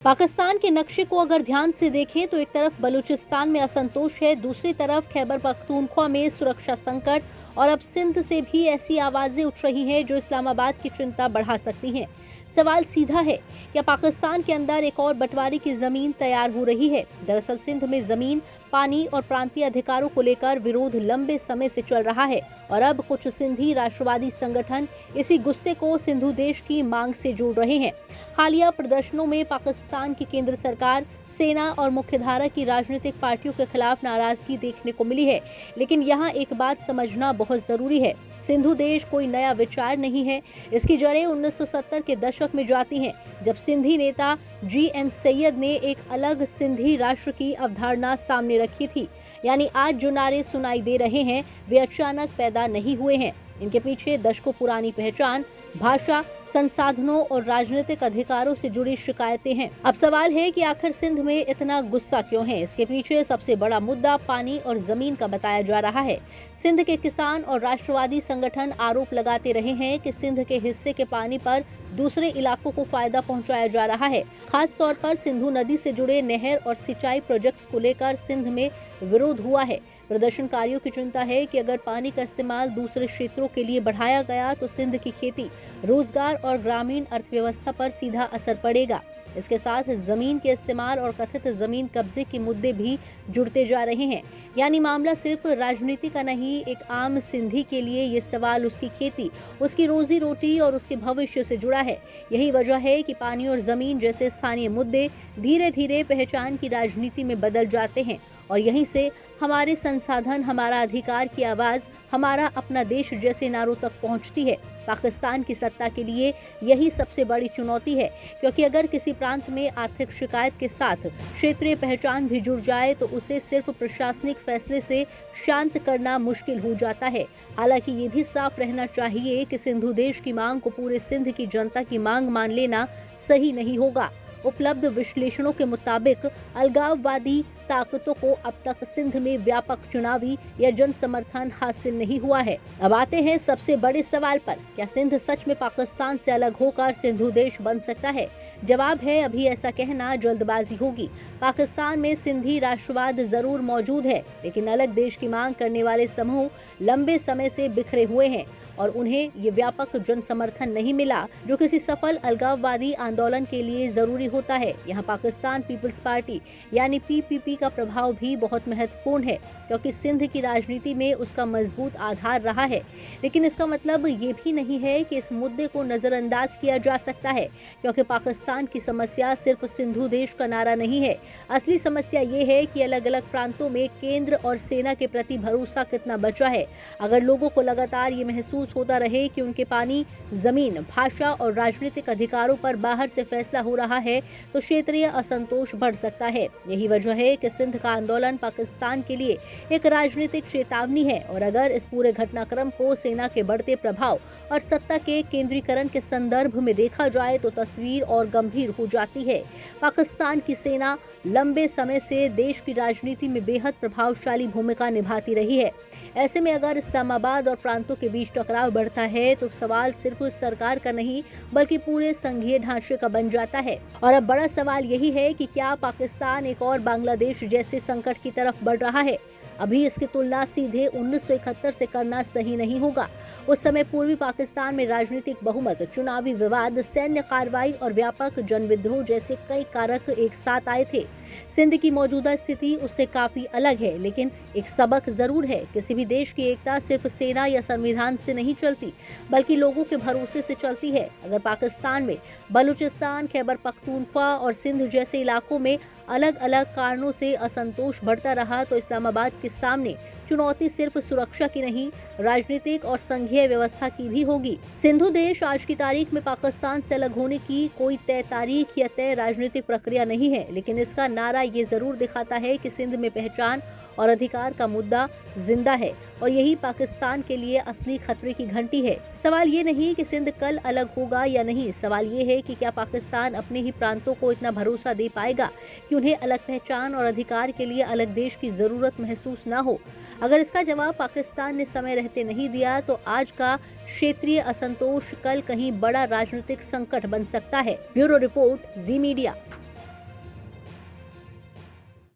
पाकिस्तान के नक्शे को अगर ध्यान से देखें तो एक तरफ बलूचिस्तान में असंतोष है, दूसरी तरफ खैबर पख्तूनख्वा में सुरक्षा संकट और अब सिंध से भी ऐसी आवाजें उठ रही हैं जो इस्लामाबाद की चिंता बढ़ा सकती हैं। सवाल सीधा है, क्या पाकिस्तान के अंदर एक और बंटवारे की जमीन तैयार हो रही है? दरअसल सिंध में जमीन, पानी और प्रांतीय अधिकारों को लेकर विरोध लंबे समय से चल रहा है और अब कुछ सिंधी राष्ट्रवादी संगठन इसी गुस्से को सिंधु देश की मांग से जोड़ रहे हैं। हालिया प्रदर्शनों में पाकिस्तान की केंद्र सरकार, सेना और मुख्यधारा की राजनीतिक पार्टियों के खिलाफ नाराजगी देखने को मिली है। लेकिन यहाँ एक बात समझना बहुत जरूरी है, सिंधु देश कोई नया विचार नहीं है। इसकी जड़ें 1970 के दशक में जाती हैं, जब सिंधी नेता GM सैयद ने एक अलग सिंधी राष्ट्र की अवधारणा सामने रखी थी। यानी आज जो नारे सुनाई दे रहे हैं वे अचानक पैदा नहीं हुए हैं। इनके पीछे दशकों पुरानी पहचान, भाषा, संसाधनों और राजनीतिक अधिकारों से जुड़ी शिकायतें हैं। अब सवाल है कि आखिर सिंध में इतना गुस्सा क्यों है? इसके पीछे सबसे बड़ा मुद्दा पानी और जमीन का बताया जा रहा है। सिंध के किसान और राष्ट्रवादी संगठन आरोप लगाते रहे हैं कि सिंध के हिस्से के पानी पर दूसरे इलाकों को फायदा पहुंचाया जा रहा है। खास तौर पर सिंधु नदी से जुड़े नहर और सिंचाई प्रोजेक्ट्स को लेकर सिंध में विरोध हुआ है। प्रदर्शनकारियों की चिंता है कि अगर पानी का इस्तेमाल दूसरे क्षेत्रों के लिए बढ़ाया गया तो सिंध की खेती, रोजगार और ग्रामीण अर्थव्यवस्था पर सीधा असर पड़ेगा। इसके साथ जमीन के इस्तेमाल और कथित जमीन कब्जे के मुद्दे भी जुड़ते जा रहे हैं। यानी मामला सिर्फ राजनीति का नहीं, एक आम सिंधी के लिए ये सवाल उसकी खेती, उसकी रोजी रोटी और उसके भविष्य से जुड़ा है। यही वजह है कि पानी और जमीन जैसे स्थानीय मुद्दे धीरे धीरे पहचान की राजनीति में बदल जाते हैं और यहीं से हमारे संसाधन, हमारा अधिकार की आवाज, हमारा अपना देश जैसे नारों तक पहुंचती है। पाकिस्तान की सत्ता के लिए यही सबसे बड़ी चुनौती है, क्योंकि अगर किसी प्रांत में आर्थिक शिकायत के साथ क्षेत्रीय पहचान भी जुड़ जाए तो उसे सिर्फ प्रशासनिक फैसले से शांत करना मुश्किल हो जाता है। हालांकि ये भी साफ रहना चाहिए कि सिंधु देश की मांग को पूरे सिंध की जनता की मांग मान लेना सही नहीं होगा। उपलब्ध विश्लेषणों के मुताबिक अलगाववादी ताकतों को अब तक सिंध में व्यापक चुनावी या जन समर्थन हासिल नहीं हुआ है। अब आते हैं सबसे बड़े सवाल पर, क्या सिंध सच में पाकिस्तान से अलग होकर सिंधु देश बन सकता है? जवाब है, अभी ऐसा कहना जल्दबाजी होगी। पाकिस्तान में सिंधी राष्ट्रवाद जरूर मौजूद है, लेकिन अलग देश की मांग करने वाले समूह लंबे समय से बिखरे हुए हैं और उन्हें ये व्यापक जन समर्थन नहीं मिला जो किसी सफल अलगाववादी आंदोलन के लिए जरूरी होता है। यहाँ पाकिस्तान पीपल्स पार्टी यानी PPP का प्रभाव भी बहुत महत्वपूर्ण है, क्योंकि सिंध की राजनीति में उसका मजबूत आधार रहा है। लेकिन इसका मतलब ये भी नहीं है कि इस मुद्दे को नजरअंदाज किया जा सकता है, क्योंकि पाकिस्तान की समस्या सिर्फ सिंधु देश का नारा नहीं है। असली समस्या ये है कि अलग अलग प्रांतों में केंद्र और सेना के प्रति भरोसा कितना बचा है। अगर लोगों को लगातार ये महसूस होता रहे कि उनके पानी, जमीन, भाषा और राजनीतिक अधिकारों पर बाहर से फैसला हो रहा है तो क्षेत्रीय असंतोष बढ़ सकता है। यही वजह है कि सिंध का आंदोलन पाकिस्तान के लिए एक राजनीतिक चेतावनी है और अगर इस पूरे घटनाक्रम को सेना के बढ़ते प्रभाव और सत्ता के केंद्रीकरण के संदर्भ में देखा जाए तो तस्वीर और गंभीर हो जाती है। पाकिस्तान की सेना लंबे समय से देश की राजनीति में बेहद प्रभावशाली भूमिका निभाती रही है। ऐसे में अगर इस्लामाबाद और प्रांतों के बीच टकराव बढ़ता है तो सवाल सिर्फ सरकार का नहीं बल्कि पूरे संघीय ढांचे का बन जाता है। और अब बड़ा सवाल यही है कि क्या पाकिस्तान एक और बांग्लादेश जैसे संकट की तरफ बढ़ रहा है? अभी इसकी तुलना सीधे 1971 से करना सही नहीं होगा। उस समय पूर्वी पाकिस्तान में राजनीतिक बहुमत, चुनावी विवाद, सैन्य कार्रवाई और व्यापक जनविद्रोह जैसे कई कारक एक साथ आए थे। सिंध की मौजूदा स्थिति उससे काफी अलग है, लेकिन एक सबक जरूर है, किसी भी देश की एकता सिर्फ सेना या संविधान से नहीं चलती बल्कि लोगों के भरोसे से चलती है। अगर पाकिस्तान में बलूचिस्तान, खैबर पख्तूनख्वा और सिंध जैसे इलाकों में अलग अलग कारणों से असंतोष बढ़ता रहा तो इस्लामाबाद के सामने चुनौती सिर्फ सुरक्षा की नहीं, राजनीतिक और संघीय व्यवस्था की भी होगी। सिंधु देश आज की तारीख में पाकिस्तान से अलग होने की कोई तय तारीख या तय राजनीतिक प्रक्रिया नहीं है, लेकिन इसका नारा ये जरूर दिखाता है कि सिंध में पहचान और अधिकार का मुद्दा जिंदा है और यही पाकिस्तान के लिए असली खतरे की घंटी है। सवाल ये नहीं कि सिंध कल अलग होगा या नहीं, सवाल ये है कि क्या पाकिस्तान अपने ही प्रांतों को इतना भरोसा दे पाएगा कि उन्हें अलग पहचान और अधिकार के लिए अलग देश की जरूरत महसूस न हो। अगर इसका जवाब पाकिस्तान ने समय रहते नहीं दिया तो आज का क्षेत्रीय असंतोष कल कहीं बड़ा राजनीतिक संकट बन सकता है। ब्यूरो रिपोर्ट, जी मीडिया।